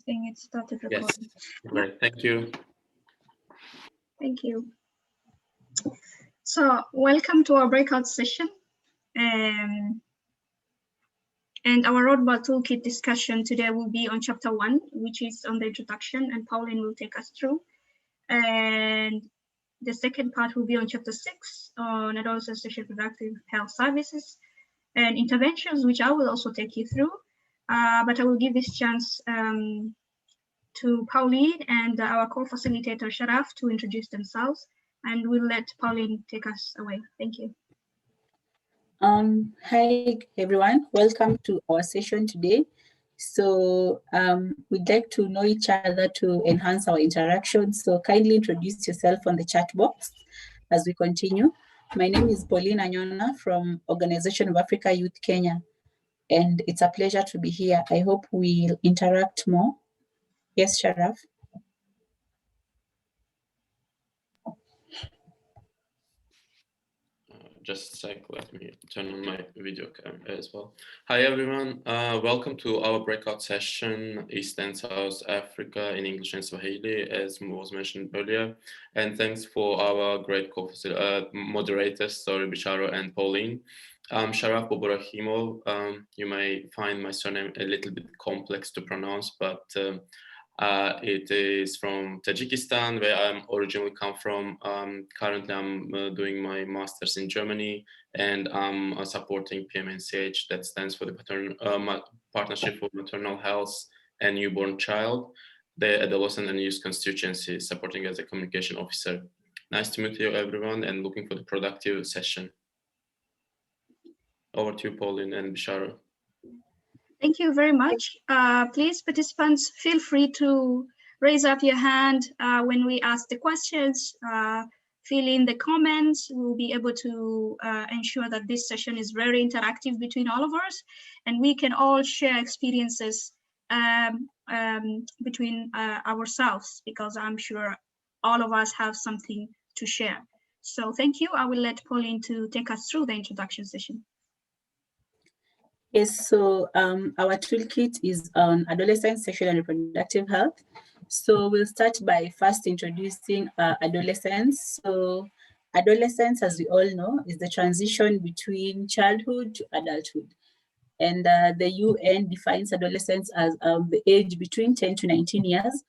think it started recording. Yes, great, thank you. Thank you. So welcome to our breakout session. And our roadmap toolkit discussion today will be on chapter 1, which is on the introduction, and Pauline will take us through. And the second part will be on chapter 6 on adolescent sexual reproductive health services and interventions, which I will also take you through. But I will give this chance to Pauline and our co-facilitator Sharaf to introduce themselves, and we'll let Pauline take us away. Thank you. Hi everyone, welcome to our session today. So we'd like to know each other to enhance our interaction. So kindly introduce yourself on the chat box as we continue. My name is Pauline Anyona from Organization of Africa Youth Kenya, and it's a pleasure to be here. I hope we'll interact more. Yes, Sharaf. Just a sec, let me turn on my video camera as well. Hi everyone, welcome to our breakout session, East and South Africa in English and Swahili, as was mentioned earlier. And thanks for our great moderators, Bishara and Pauline. I'm Sharaf Boborahimov. You may find my surname a little bit complex to pronounce, but it is from Tajikistan, where I'm originally come from. Currently, I'm doing my master's in Germany, and I'm supporting PMNCH, that stands for the Partnership for Maternal Health and Newborn Child, the Adolescent and Youth Constituency, supporting as a communication officer. Nice to meet you, everyone, and looking for the productive session. Over to you, Pauline and Bishara. Thank you very much. Please, participants, feel free to raise up your hand when we ask the questions. Fill in the comments. We'll be able to ensure that this session is very interactive between all of us, and we can all share experiences between ourselves, because I'm sure all of us have something to share. So thank you. I will let Pauline to take us through the introduction session. Yes, so our toolkit is on adolescent sexual and reproductive health. So we'll start by first introducing adolescence. So adolescence, as we all know, is the transition between childhood to adulthood. And the UN defines adolescence as the age between 10 to 19 years.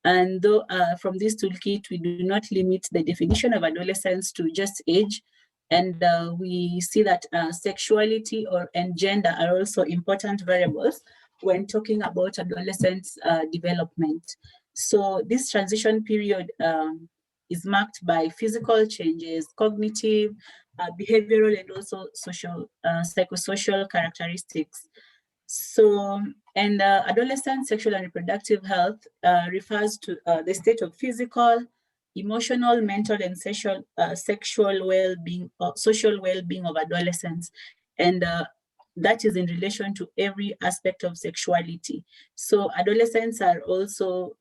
And though from this toolkit, we do not limit the definition of adolescence to just age, and we see that sexuality and gender are also important variables when talking about adolescence development. So this transition period is marked by physical changes, cognitive, behavioral, and also social, psychosocial characteristics. So, and adolescent sexual and reproductive health refers to the state of physical, emotional, mental, and sexual well-being, social well-being of adolescents, and that is in relation to every aspect of sexuality. So adolescents are also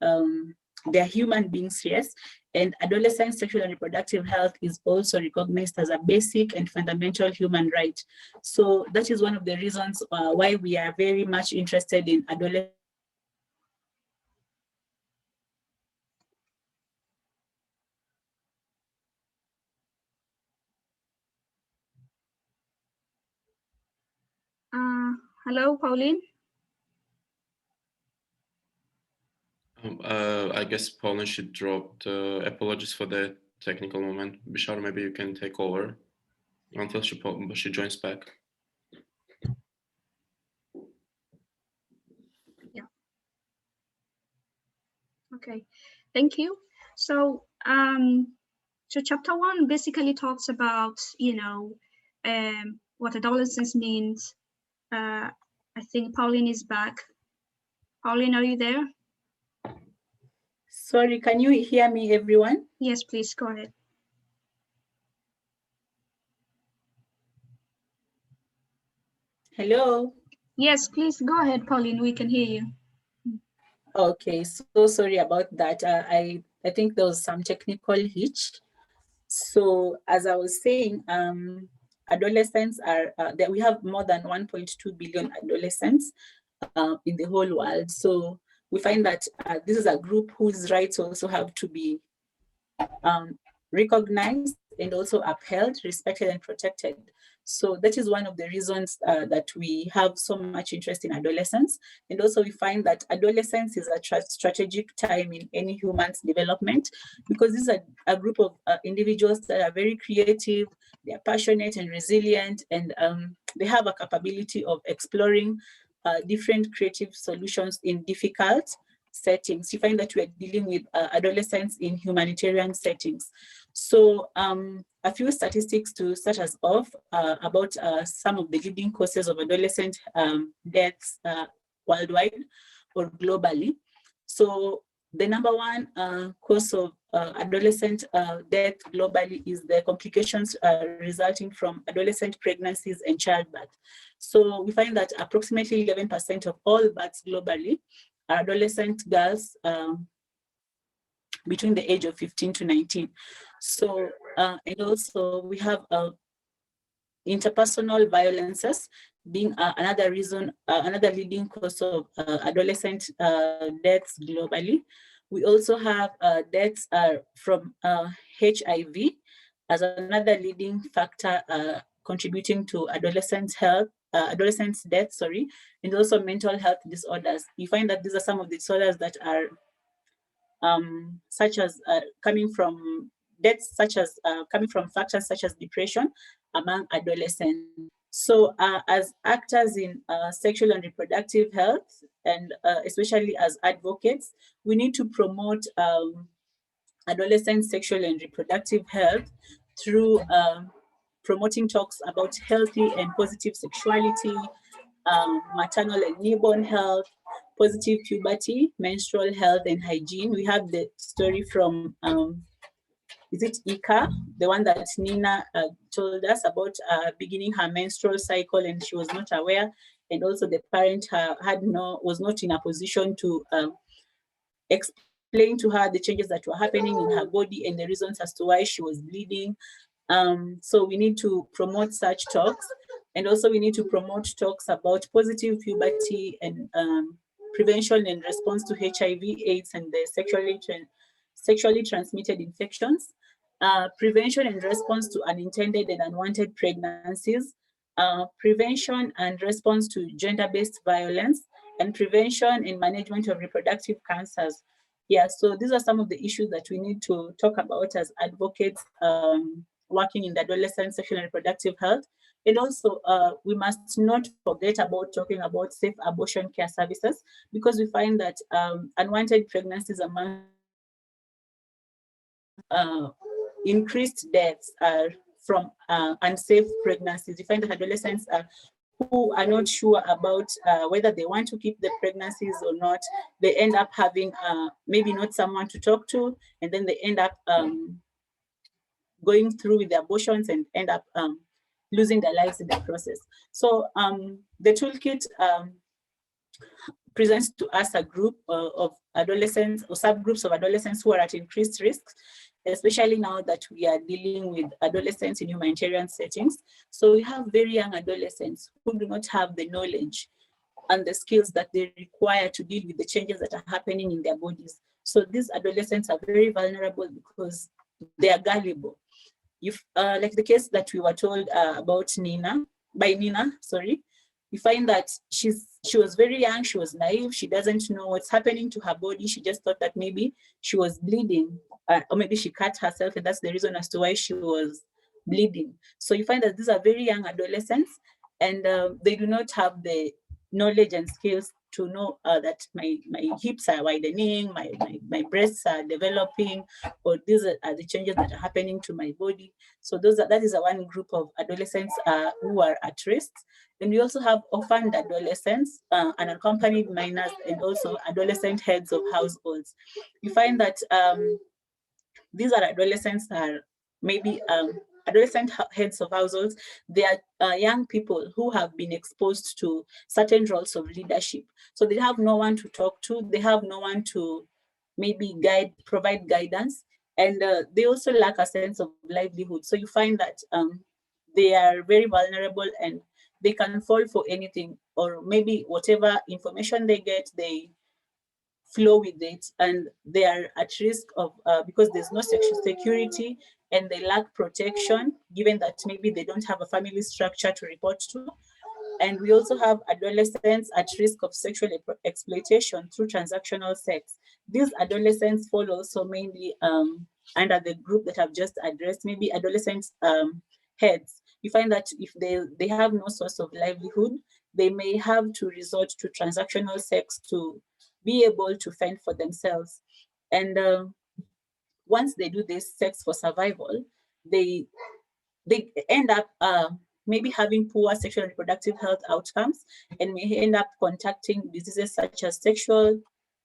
they're human beings, yes, and adolescent sexual and reproductive health is also recognized as a basic and fundamental human right. So that is one of the reasons why we are very much interested in adolescent. Hello, Pauline. I guess Pauline should drop. Apologies for the technical moment. Bishara, maybe you can take over until she joins back. Yeah. Okay, thank you. So, so chapter 1 basically talks about, what adolescence means. I think Pauline is back. Pauline, are you there? Sorry, can you hear me, everyone? Yes, please, go ahead. Hello? Yes, please, go ahead, Pauline, we can hear you. Okay, so sorry about that. I think there was some technical hitch. So as I was saying, adolescents are, that we have more than 1.2 billion adolescents in the whole world. So we find that this is a group whose rights also have to be recognized and also upheld, respected, and protected. So that is one of the reasons that we have so much interest in adolescence. And also we find that adolescence is a strategic time in any human's development, because this is a group of individuals that are very creative, they are passionate and resilient, and they have a capability of exploring different creative solutions in difficult settings. You find that we are dealing with adolescents in humanitarian settings. So a few statistics to start us off about some of the leading causes of adolescent deaths worldwide or globally. So the number one cause of adolescent death globally is the complications resulting from adolescent pregnancies and childbirth. So we find that approximately 11% of all births globally are adolescent girls between the age of 15 to 19. So, and also we have interpersonal violences being another reason, another leading cause of adolescent deaths globally. We also have deaths from HIV as another leading factor contributing to adolescents' health, adolescents' death, and also mental health disorders. You find that these are some of the disorders that are such as coming from deaths, such as coming from factors such as depression among adolescents. So as actors in sexual and reproductive health, and especially as advocates, we need to promote adolescent sexual and reproductive health through promoting talks about healthy and positive sexuality, maternal and newborn health, positive puberty, menstrual health, and hygiene. We have the story from, is it Ika, the one that Nina told us about beginning her menstrual cycle and she was not aware, and also the parent was not in a position to explain to her the changes that were happening in her body and the reasons as to why she was bleeding. So we need to promote such talks, and also we need to promote talks about positive puberty and prevention and response to HIV, AIDS, and the sexually transmitted infections, prevention and response to unintended and unwanted pregnancies, prevention and response to gender-based violence, and prevention and management of reproductive cancers. Yeah, so these are some of the issues that we need to talk about as advocates working in the adolescent sexual and reproductive health. And also, we must not forget about talking about safe abortion care services, because we find that unwanted pregnancies among increased deaths from unsafe pregnancies. You find that adolescents who are not sure about whether they want to keep the pregnancies or not, they end up having maybe not someone to talk to, and then they end up going through with the abortions and end up losing their lives in the process. So the toolkit presents to us a group of adolescents or subgroups of adolescents who are at increased risk, especially now that we are dealing with adolescents in humanitarian settings. So we have very young adolescents who do not have the knowledge and the skills that they require to deal with the changes that are happening in their bodies. So these adolescents are very vulnerable because they are gullible. If, like the case that we were told about Nina, you find that she was very young, she was naive, she doesn't know what's happening to her body. She just thought that maybe she was bleeding, or maybe she cut herself, and that's the reason as to why she was bleeding. So you find that these are very young adolescents, and they do not have the knowledge and skills to know that my hips are widening, my breasts are developing, or these are the changes that are happening to my body. So that is one group of adolescents who are at risk. And we also have orphaned adolescents, unaccompanied minors, and also adolescent heads of households. You find that these are adolescents are maybe adolescent heads of households. They are young people who have been exposed to certain roles of leadership. So they have no one to talk to. They have no one to maybe provide guidance. And they also lack a sense of livelihood. So you find that they are very vulnerable and they can fall for anything, or maybe whatever information they get, they flow with it, and they are at risk of, because there's no sexual security and they lack protection, given that maybe they don't have a family structure to report to. And we also have adolescents at risk of sexual exploitation through transactional sex. These adolescents fall also mainly under the group that I've just addressed, maybe adolescent heads. You find that if they have no source of livelihood, they may have to resort to transactional sex to be able to fend for themselves. And once they do this sex for survival, they end up maybe having poor sexual and reproductive health outcomes, and may end up contracting diseases such as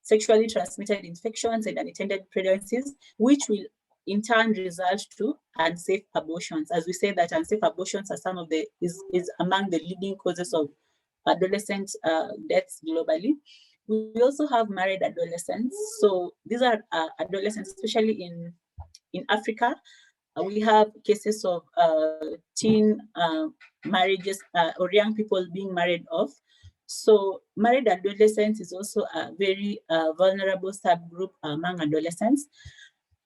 sexually transmitted infections and unattended pregnancies, which will in turn result to unsafe abortions. As we say that unsafe abortions are some of the is among the leading causes of adolescent deaths globally. We also have married adolescents. So these are adolescents, especially in Africa. We have cases of teen marriages or young people being married off. So married adolescents is also a very vulnerable subgroup among adolescents,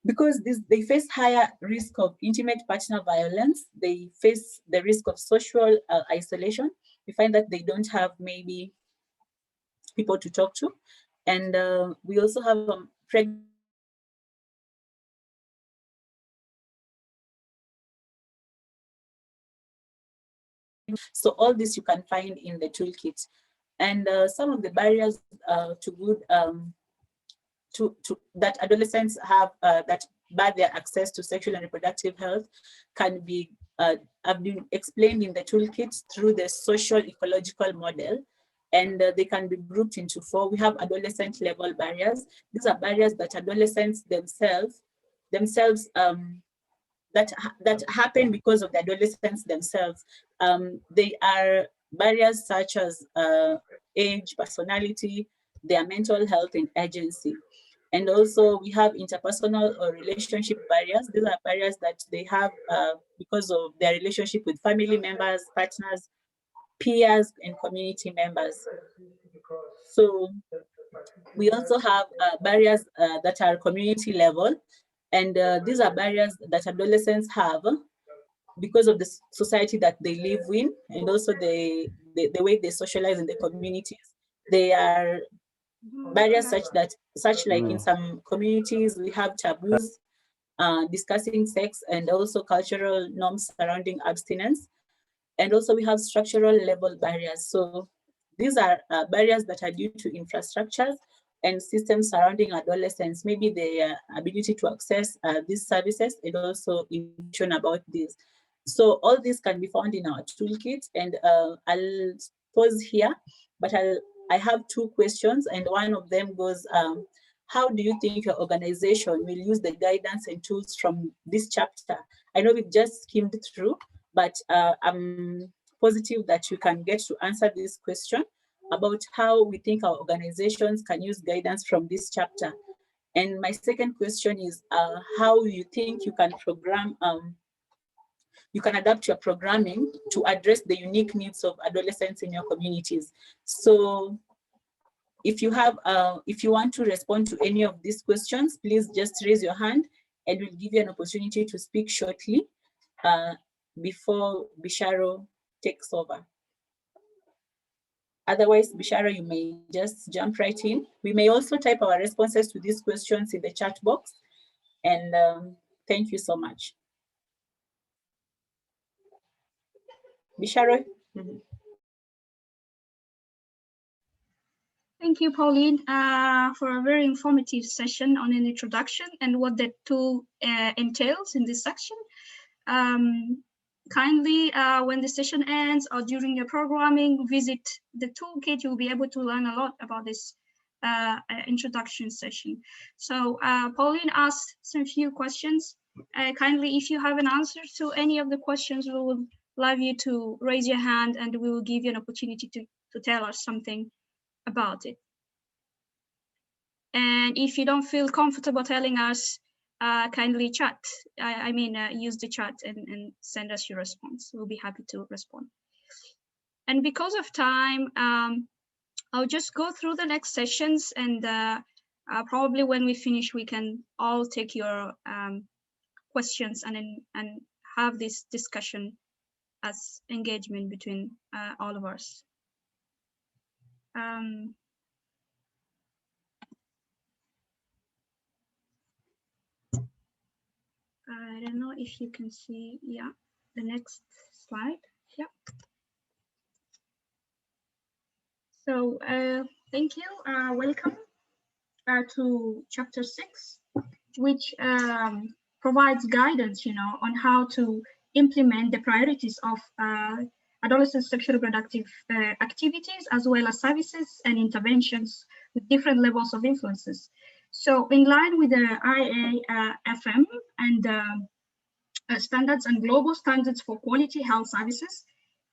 because they face higher risk of intimate partner violence. They face the risk of social isolation. We find that they don't have maybe people to talk to. And we also have pregnant. So all this you can find in the toolkit. And some of the barriers to good that adolescents have that bar their access to sexual and reproductive health can be have been explained in the toolkit through the social ecological model, and they can be grouped into 4. We have adolescent level barriers. These are barriers that adolescents themselves that happen because of the adolescents themselves. They are barriers such as age, personality, their mental health, and agency. And also we have interpersonal or relationship barriers. These are barriers that they have because of their relationship with family members, partners, peers, and community members. So we also have barriers that are community level. And these are barriers that adolescents have because of the society that they live in, and also the way they socialize in the communities. They are barriers such like in some communities, we have taboos discussing sex, and also cultural norms surrounding abstinence. And also we have structural level barriers. So these are barriers that are due to infrastructures and systems surrounding adolescents, maybe their ability to access these services, and also information about this. So all this can be found in our toolkit, and I'll pause here, but I have 2 questions, and one of them goes, how do you think your organization will use the guidance and tools from this chapter? I know we've just skimmed through, but I'm positive that you can get to answer this question about how we think our organizations can use guidance from this chapter. And my second question is how you think you can program, you can adapt your programming to address the unique needs of adolescents in your communities. So if you have, if you want to respond to any of these questions, please just raise your hand and we'll give you an opportunity to speak shortly before Bisharo takes over. Otherwise, Bishara, you may just jump right in. We may also type our responses to these questions in the chat box. And thank you so much. Bishara. Thank you, Pauline, for a very informative session on an introduction and what the tool entails in this section. Kindly, when the session ends or during your programming, visit the toolkit. You'll be able to learn a lot about this introduction session. So Pauline asked some few questions. Kindly, if you have an answer to any of the questions, we would love you to raise your hand and we will give you an opportunity to tell us something about it. And if you don't feel comfortable telling us, kindly chat. Use the chat and send us your response. We'll be happy to respond. And because of time, I'll just go through the next sessions and Probably when we finish, we can all take your questions and have this discussion as engagement between all of us. I don't know if you can see, yeah, the next slide. Yeah. So thank you. Welcome to chapter 6, which provides guidance, on how to implement the priorities of adolescent sexual reproductive activities, as well as services and interventions with different levels of influences. So in line with the IAFM and standards and global standards for quality health services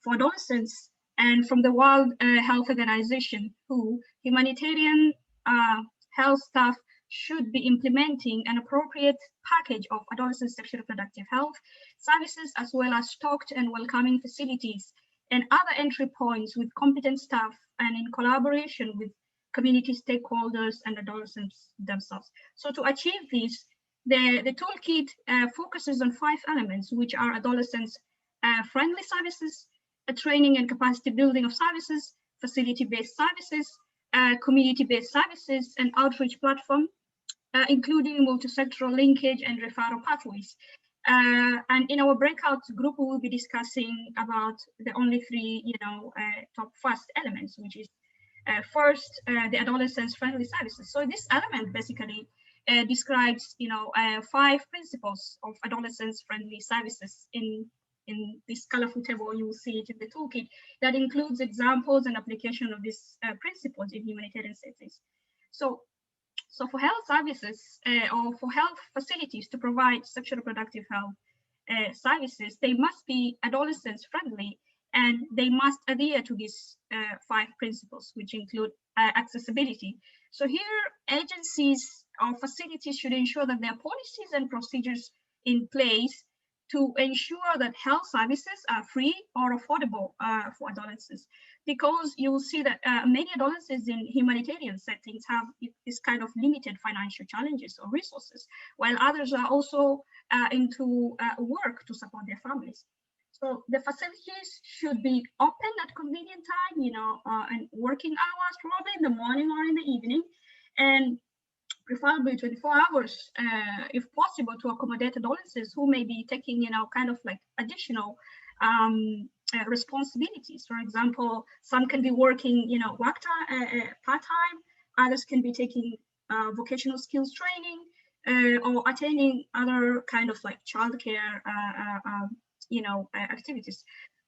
for adolescents, and from the World Health Organization, WHO, humanitarian health staff should be implementing an appropriate package of adolescent sexual reproductive health services, as well as stocked and welcoming facilities and other entry points with competent staff, and in collaboration with community stakeholders and adolescents themselves. So to achieve this, the toolkit focuses on 5 elements, which are adolescents friendly services, training and capacity building of services, facility-based services, community-based services, and outreach platform, including multi-sectoral linkage and referral pathways. And in our breakout group, we will be discussing about the only 3, top first elements, which is first, the adolescents friendly services. So this element basically describes, 5 principles of adolescents friendly services in this colorful table. You will see it in the toolkit that includes examples and application of these principles in humanitarian settings. So for health services or for health facilities to provide sexual reproductive health services, they must be adolescents friendly, and they must adhere to these 5 principles, which include accessibility. So here, agencies or facilities should ensure that there are policies and procedures in place to ensure that health services are free or affordable for adolescents, because you will see that many adolescents in humanitarian settings have this kind of limited financial challenges or resources, while others are also into work to support their families. So the facilities should be open at convenient time, and working hours, probably in the morning or in the evening, and preferably 24 hours, if possible, to accommodate adolescents who may be taking, kind of like additional responsibilities. For example, some can be working, work time, part-time, others can be taking vocational skills training or attending other kind of like childcare activities.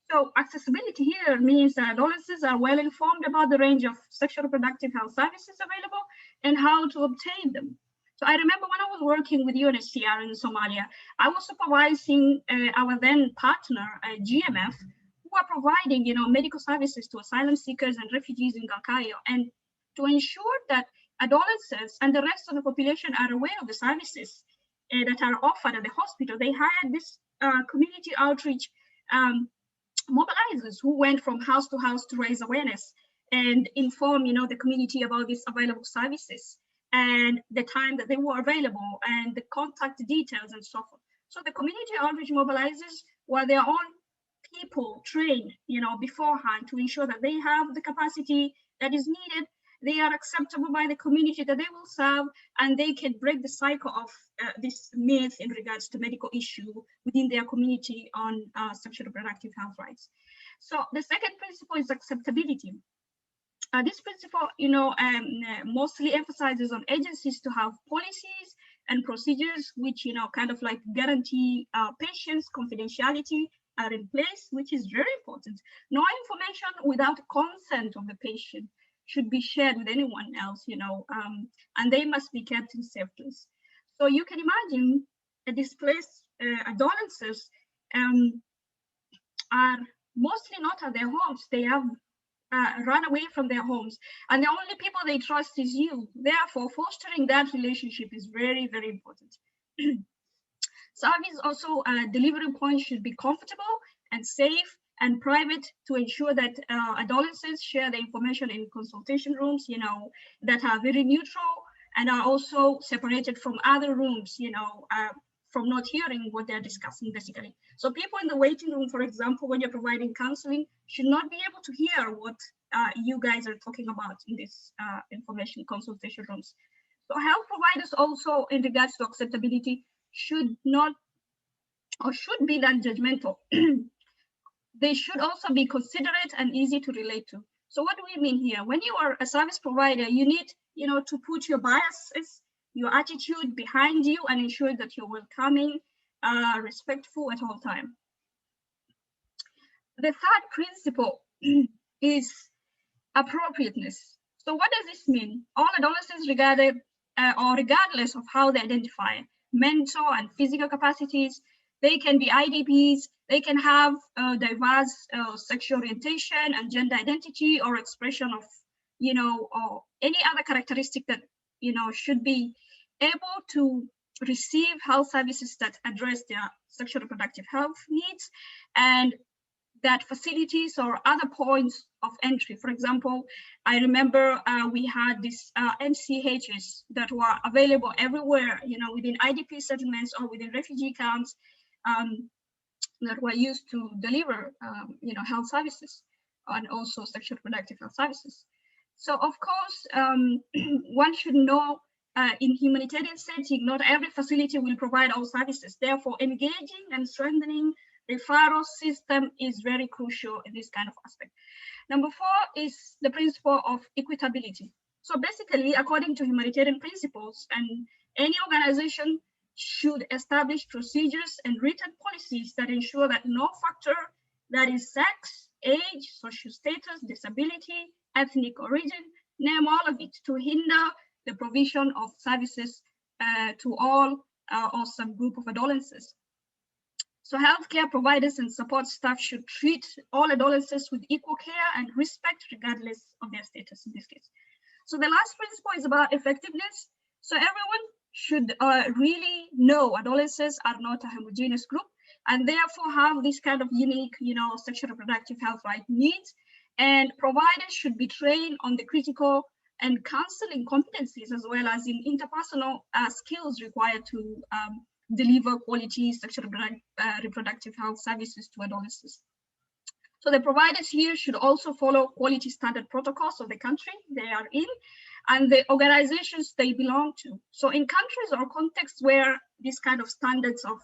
So accessibility here means that adolescents are well informed about the range of sexual reproductive health services available and how to obtain them. So I remember when I was working with UNHCR in Somalia, I was supervising our then partner, GMF, who are providing, medical services to asylum seekers and refugees in Galkayo, and to ensure that adolescents and the rest of the population are aware of the services that are offered at the hospital. They hired this community outreach mobilizers who went from house to house to raise awareness and inform, the community about these available services and the time that they were available and the contact details and so forth. So the community outreach mobilizers were their own people trained, beforehand to ensure that they have the capacity that is needed, they are acceptable by the community that they will serve, and they can break the cycle of this myth in regards to medical issue within their community on sexual reproductive health rights. So the second principle is acceptability. This principle, mostly emphasizes on agencies to have policies and procedures which, kind of like guarantee patients' confidentiality are in place, which is very important. No information without consent of the patient should be shared with anyone else, and they must be kept in safe place. So you can imagine displaced adolescents are mostly not at their homes. They have run away from their homes, and the only people they trust is you. Therefore, fostering that relationship is very, very important. Service also delivery points should be comfortable and safe and private to ensure that adolescents share the information in consultation rooms, that are very neutral and are also separated from other rooms, from not hearing what they're discussing basically. So people in the waiting room, for example, when you're providing counseling, should not be able to hear what you guys are talking about in this information consultation rooms. So health providers also, in regards to acceptability, should not or should be non-judgmental. They should also be considerate and easy to relate to. So what do we mean here? When you are a service provider, you need, to put your biases, your attitude behind you and ensure that you're welcoming, respectful at all times. The third principle is appropriateness. So what does this mean? All adolescents, regardless of how they identify, mental and physical capacities, they can be IDPs, they can have diverse sexual orientation and gender identity or expression of, or any other characteristic that, should be able to receive health services that address their sexual reproductive health needs, and that facilities or other points of entry. For example, I remember we had these MCHs that were available everywhere, within IDP settlements or within refugee camps, that were used to deliver, health services and also sexual reproductive health services. So of course, one should know in humanitarian setting, not every facility will provide all services. Therefore, engaging and strengthening referral system is very crucial in this kind of aspect. Number 4 is the principle of equitability. So basically, according to humanitarian principles, and any organization should establish procedures and written policies that ensure that no factor, that is sex, age, social status, disability, ethnic origin, name all of it, to hinder the provision of services to all or some group of adolescents. So healthcare providers and support staff should treat all adolescents with equal care and respect, regardless of their status in this case. So the last principle is about effectiveness. So everyone should really know adolescents are not a homogeneous group, and therefore have this kind of unique, sexual reproductive health right needs. And providers should be trained on the critical and counseling competencies, as well as in interpersonal skills required to deliver quality sexual reproductive health services to adolescents. So the providers here should also follow quality standard protocols of the country they are in and the organizations they belong to. So in countries or contexts where these kind of standards of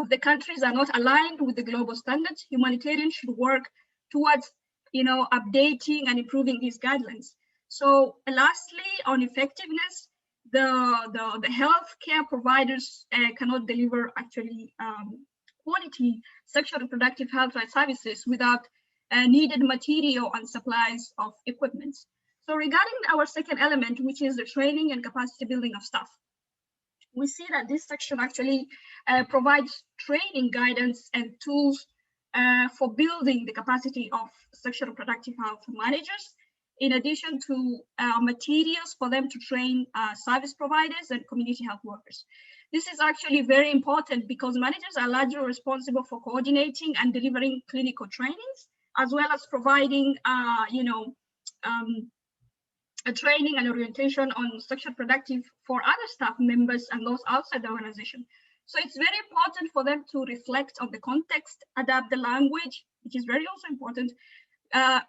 the countries are not aligned with the global standards, humanitarians should work towards, updating and improving these guidelines. So lastly, on effectiveness, the healthcare providers cannot deliver actually quality sexual reproductive health services without needed material and supplies of equipment. So regarding our second element, which is the training and capacity building of staff, we see that this section actually provides training guidance and tools for building the capacity of sexual reproductive health managers, in addition to materials for them to train service providers and community health workers. This is actually very important because managers are largely responsible for coordinating and delivering clinical trainings, as well as providing, a training and orientation on sexual reproductive for other staff members and those outside the organization. So it's very important for them to reflect on the context, adapt the language, which is very also important,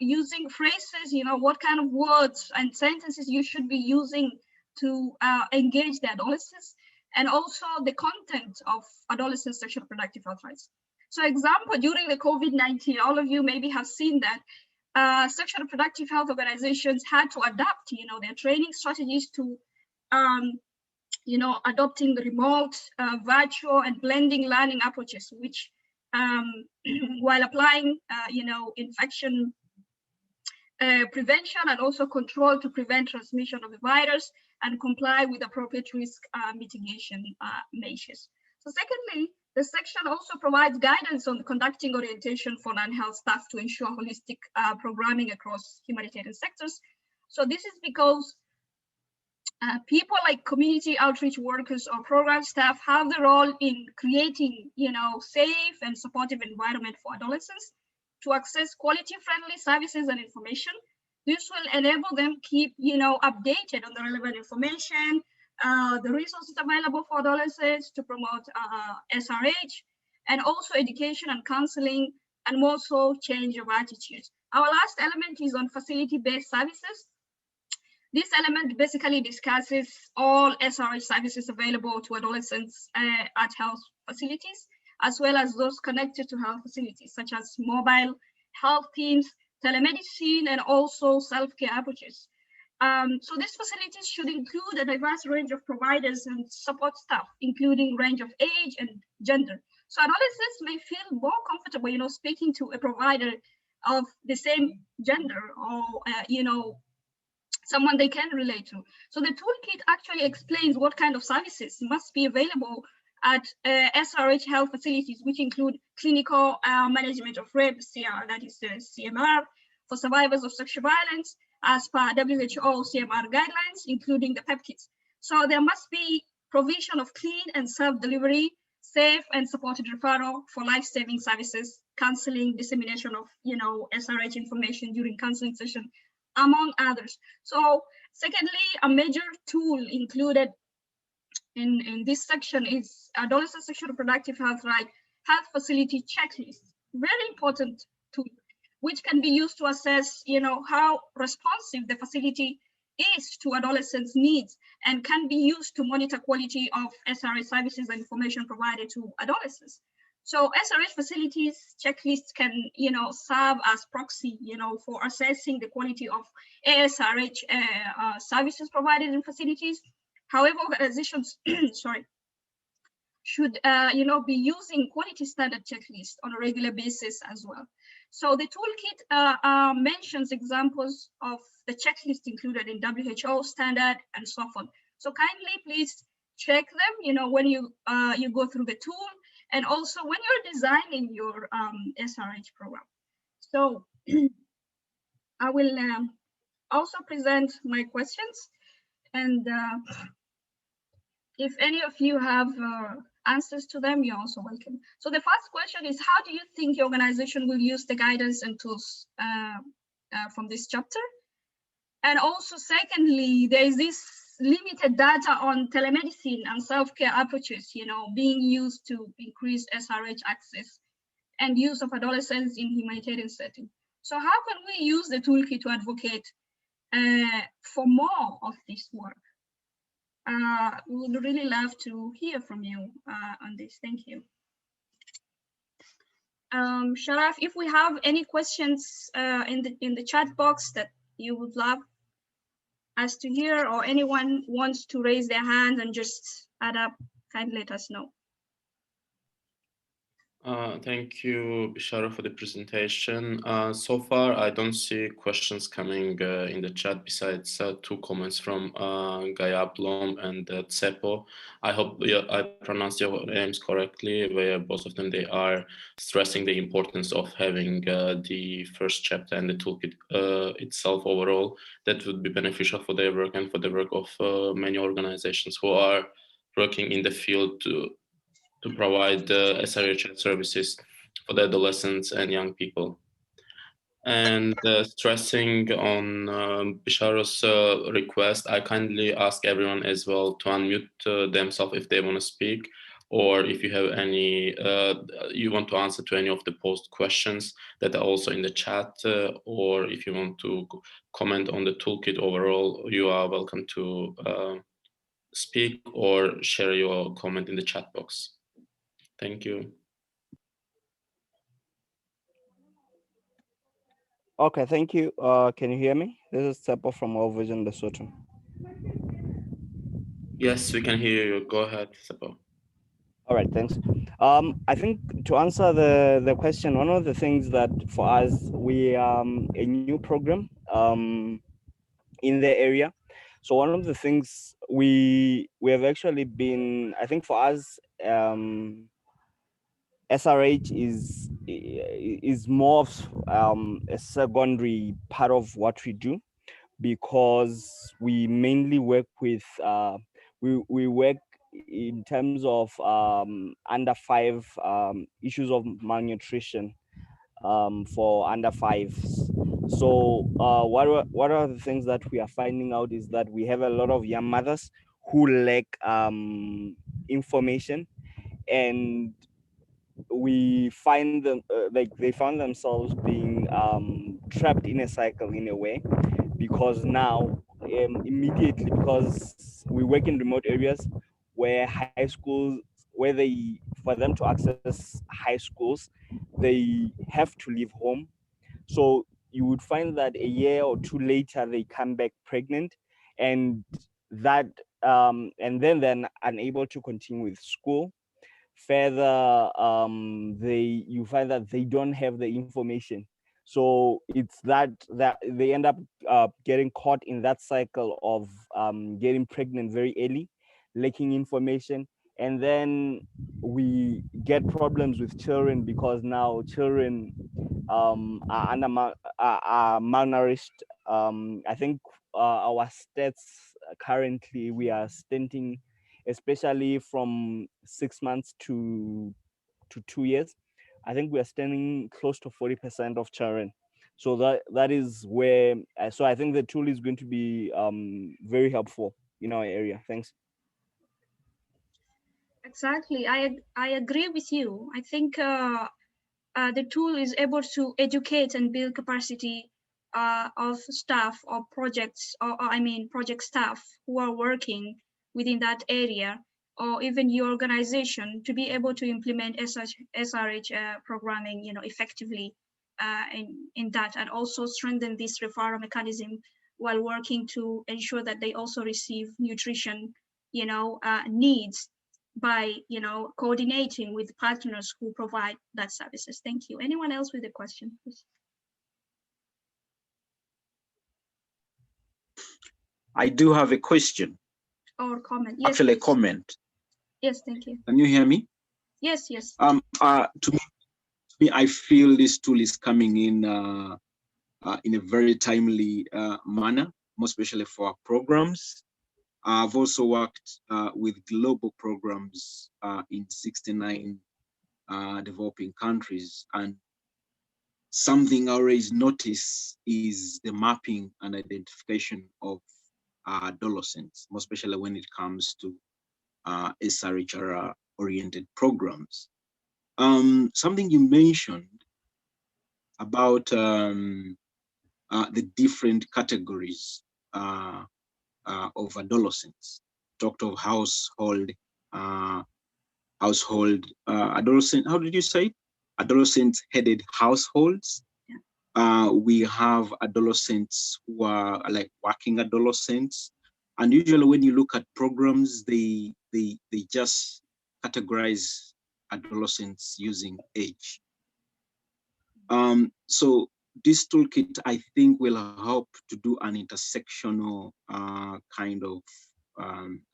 using phrases, what kind of words and sentences you should be using to engage the adolescents, and also the content of adolescent sexual reproductive health rights. So example, during the COVID-19, all of you maybe have seen that sexual reproductive health organizations had to adapt, their training strategies to, adopting the remote, virtual and blending learning approaches, which while applying, infection prevention and also control to prevent transmission of the virus and comply with appropriate risk mitigation measures. So secondly, the section also provides guidance on conducting orientation for non-health staff to ensure holistic programming across humanitarian sectors. So this is because people like community outreach workers or program staff have the role in creating, safe and supportive environment for adolescents to access quality-friendly services and information. This will enable them keep, updated on the relevant information, the resources available for adolescents to promote SRH, and also education and counseling, and also change of attitudes. Our last element is on facility-based services. This element basically discusses all SRH services available to adolescents at health facilities, as well as those connected to health facilities, such as mobile health teams, telemedicine, and also self-care approaches. So these facilities should include a diverse range of providers and support staff, including range of age and gender. So adolescents may feel more comfortable, speaking to a provider of the same gender, or, someone they can relate to. So the toolkit actually explains what kind of services must be available at SRH health facilities, which include clinical management of rape, that is CMR, for survivors of sexual violence, as per WHO CMR guidelines, including the PEP kits. So there must be provision of clean and self-delivery, safe and supported referral for life-saving services, counseling, dissemination of SRH information during counseling session, among others. So secondly, a major tool included in this section is adolescent sexual reproductive health health facility checklist. Very important tool, which can be used to assess how responsive the facility is to adolescents' needs, and can be used to monitor quality of SRH services and information provided to adolescents. So SRH facilities checklists can, serve as proxy, for assessing the quality of ASRH services provided in facilities. However, organizations, should, be using quality standard checklists on a regular basis as well. So the toolkit mentions examples of the checklist included in WHO standard and so on. So kindly please check them, when you go through the tool, and also when you're designing your SRH program. So I will also present my questions, and if any of you have answers to them, you're also welcome. So the first question is, how do you think your organization will use the guidance and tools from this chapter? And also secondly, there is this limited data on telemedicine and self-care approaches, being used to increase SRH access and use of adolescents in humanitarian setting. So how can we use the toolkit to advocate for more of this work? We would really love to hear from you on this. Thank you. Sharaf, if we have any questions in the chat box that you would love us to hear, or anyone wants to raise their hand and just add up, kindly let us know. Thank you, Bishara, for the presentation. So far, I don't see questions coming in the chat besides two comments from Gaya Blom and Tsepo. I hope I pronounced your names correctly, where both of them, they are stressing the importance of having the first chapter and the toolkit itself overall. That would be beneficial for their work and for the work of many organizations who are working in the field to provide SRH services for the adolescents and young people. And stressing on Bishara's request, I kindly ask everyone as well to unmute themselves if they want to speak, or if you have any, you want to answer to any of the post questions that are also in the chat, or if you want to comment on the toolkit overall, you are welcome to speak or share your comment in the chat box. Thank you. Okay, thank you. Can you hear me? This is Tsepo from World Vision Lesotho. Yes, we can hear you. Go ahead, Tsepo. All right, thanks. I think to answer the question, one of the things that for us, we a new program in the area. So one of the things we have actually been, I think for us, SRH is more of a secondary part of what we do, because we mainly work with we work in terms of under 5 issues of malnutrition for under 5s. So what are the things that we are finding out is that we have a lot of young mothers who lack information, and we find them like they found themselves being trapped in a cycle in a way, because now immediately, because we work in remote areas where high schools, where they, for them to access high schools, they have to leave home. So you would find that a year or two later they come back pregnant, and that and then they're unable to continue with school further. You find that they don't have the information, so it's that they end up getting caught in that cycle of getting pregnant very early, lacking information, and then we get problems with children because now children are malnourished. I think our stats currently, we are stunting, especially from 6 months to 2 years. I think we are standing close to 40% of children. So that is where. So I think the tool is going to be very helpful in our area. Thanks. Exactly, I agree with you. I think the tool is able to educate and build capacity of staff or projects, or I mean project staff who are working within that area, or even your organization, to be able to implement SRH programming, effectively in that, and also strengthen this referral mechanism while working to ensure that they also receive nutrition, needs by coordinating with partners who provide that services. Thank you. Anyone else with a question, please? I do have a question. Or comment. Yes, actually, please. a comment. Yes, thank you. Can you hear me? Yes, yes. To me, I feel this tool is coming in a very timely manner, more especially for our programs. I've also worked with global programs in 69 developing countries, and something I always notice is the mapping and identification of adolescents, more especially when it comes to SRHR oriented programs. Something you mentioned about the different categories of adolescents. Talked of household, adolescent. How did you say it? Adolescent-headed households. We have adolescents who are like working adolescents, and usually when you look at programs, they just categorize adolescents using age. So this toolkit, I think, will help to do an intersectional kind of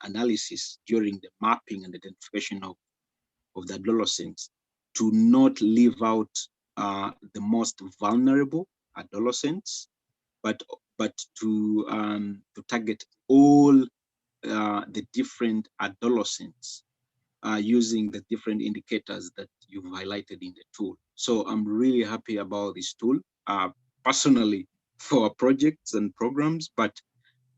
analysis during the mapping and identification of the adolescents, to not leave out the most vulnerable adolescents, but to target all the different adolescents using the different indicators that you've highlighted in the tool. So I'm really happy about this tool, personally for our projects and programs, but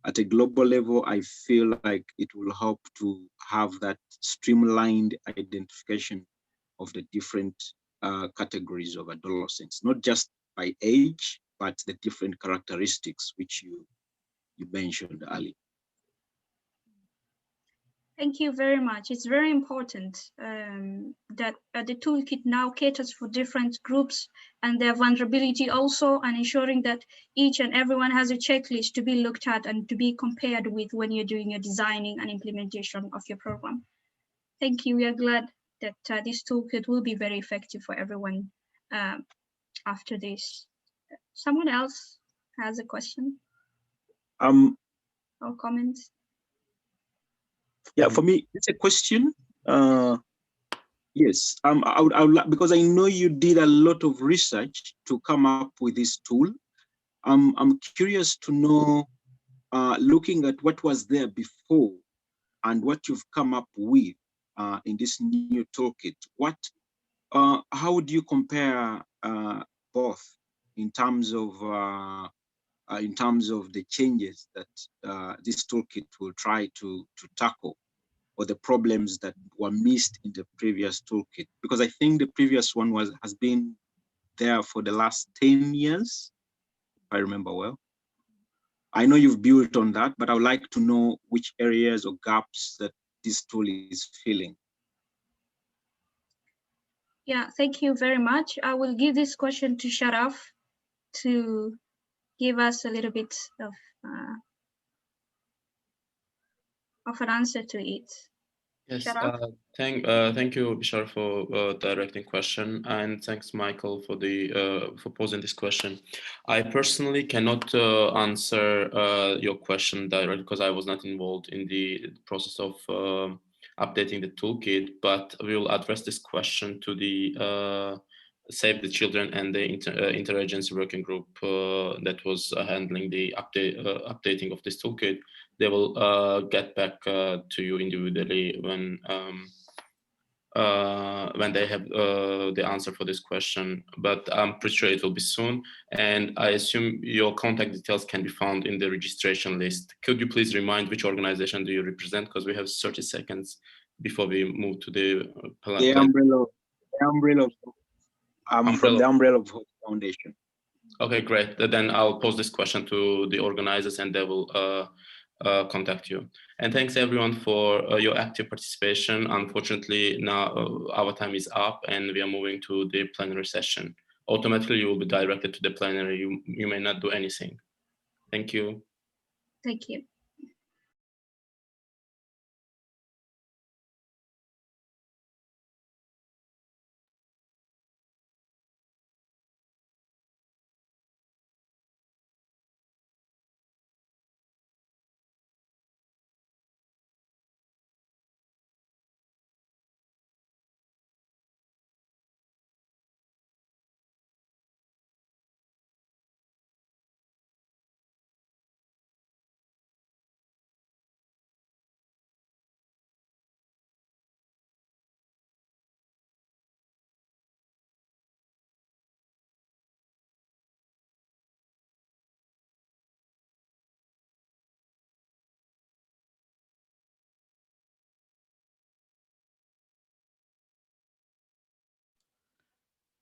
at a global level, I feel like it will help to have that streamlined identification of the different categories of adolescents, not just by age, but the different characteristics which you mentioned earlier. Thank you very much. It's very important that the toolkit now caters for different groups and their vulnerability also, and ensuring that each and everyone has a checklist to be looked at and to be compared with when you're doing your designing and implementation of your program. Thank you. We are glad that this toolkit will be very effective for everyone after this. Someone else has a question or comment? Yeah, for me, it's a question. Yes, I would because I know you did a lot of research to come up with this tool. I'm curious to know, looking at what was there before and what you've come up with in this new toolkit, how would you compare both in terms of the changes that this toolkit will try to tackle, or the problems that were missed in the previous toolkit? Because I think the previous one has been there for the last 10 years, if I remember well. I know you've built on that, but I would like to know which areas or gaps that this tool is filling. Yeah, thank you very much. I will give this question to Sharaf to give us a little bit of an answer to it. Yes, Sharaf? thank you, Bishar, for directing question, and thanks, Michael, for posing this question. I personally cannot answer your question directly because I was not involved in the process of updating the toolkit, but we will address this question to the Save the Children and the interagency working group that was handling the updating of this toolkit. They will get back to you individually when they have the answer for this question. But I'm pretty sure it will be soon. And I assume your contact details can be found in the registration list. Could you please remind which organization do you represent? Because we have 30 seconds before we move to the The umbrella. I'm from the Umbrella of Hope Foundation. Okay, great. Then I'll pose this question to the organizers and they will contact you. And thanks everyone for your active participation. Unfortunately, now our time is up and we are moving to the plenary session. Automatically, you will be directed to the plenary. You may not do anything. Thank you. Thank you.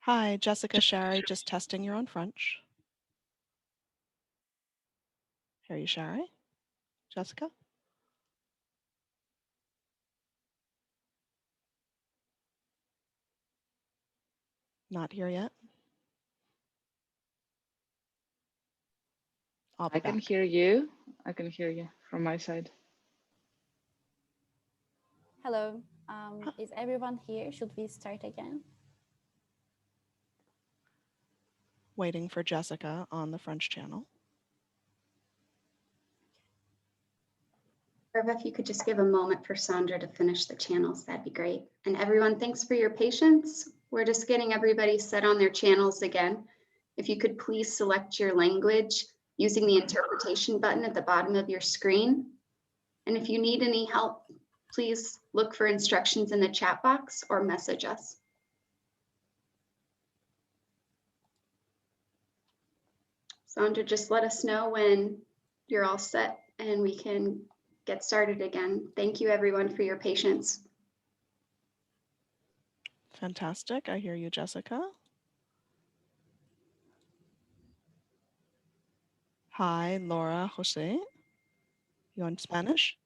Hi, Jessica Shari, just testing you're on French. Hear you, Shari? Jessica? Not here yet. I can hear you. I can hear you from my side. Hello. Is everyone here? Should we start again? Waiting for Jessica on the French channel. Irva, if you could just give a moment for Sandra to finish the channels, that'd be great. And everyone, thanks for your patience. We're just getting everybody set on their channels again. If you could please select your language using the interpretation button at the bottom of your screen. And if you need any help, please look for instructions in the chat box or message us. Sandra, just let us know when you're all set and we can get started again. Thank you everyone for your patience. Fantastic. I hear you, Jessica. Hi, Laura Jose. You on Spanish?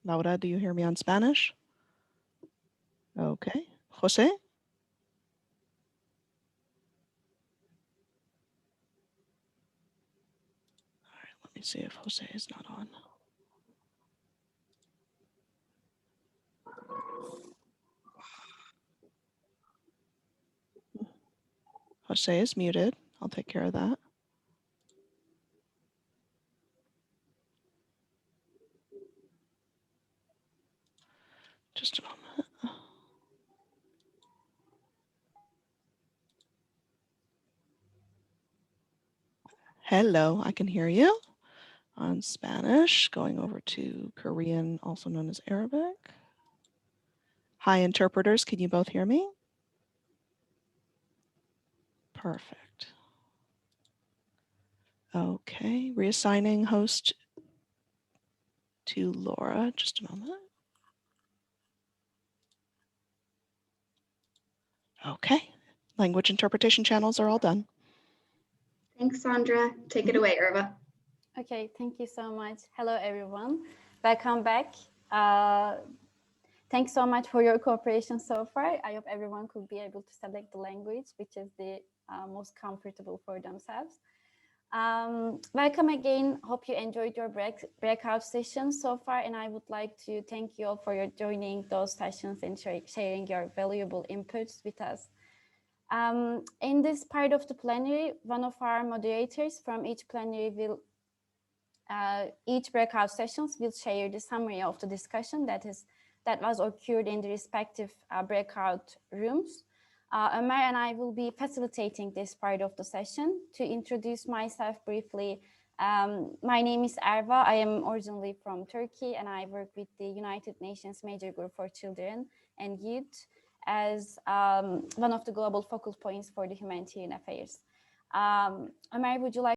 Laura, do you hear me on Spanish? Okay. Jose? All right, let me see if Jose is not on. Jose is muted. I'll take care of that. Just a moment. Hello, I can hear you on Spanish, going over to Korean, also known as Arabic. Hi, interpreters, can you both hear me? Perfect. Okay, reassigning host to Laura. Just a moment. Okay, language interpretation channels are all done. Thanks, Sandra. Take it away, Irva. Okay, thank you so much. Hello, everyone. Welcome back. Thanks so much for your cooperation so far. I hope everyone could be able to select the language which is the most comfortable for themselves. Welcome again. Hope you enjoyed your breakout sessions so far, and I would like to thank you all for your joining those sessions and sharing your valuable inputs with us. In this part of the plenary, one of our moderators from each plenary will each breakout sessions will share the summary of the discussion that was occurred in the respective breakout rooms. Ömer and I will be facilitating this part of the session. To introduce myself briefly, my name is Erva. I am originally from Turkey and I work with the United Nations Major Group for Children and Youth as one of the global focal points for the humanitarian affairs. Ömer, would you like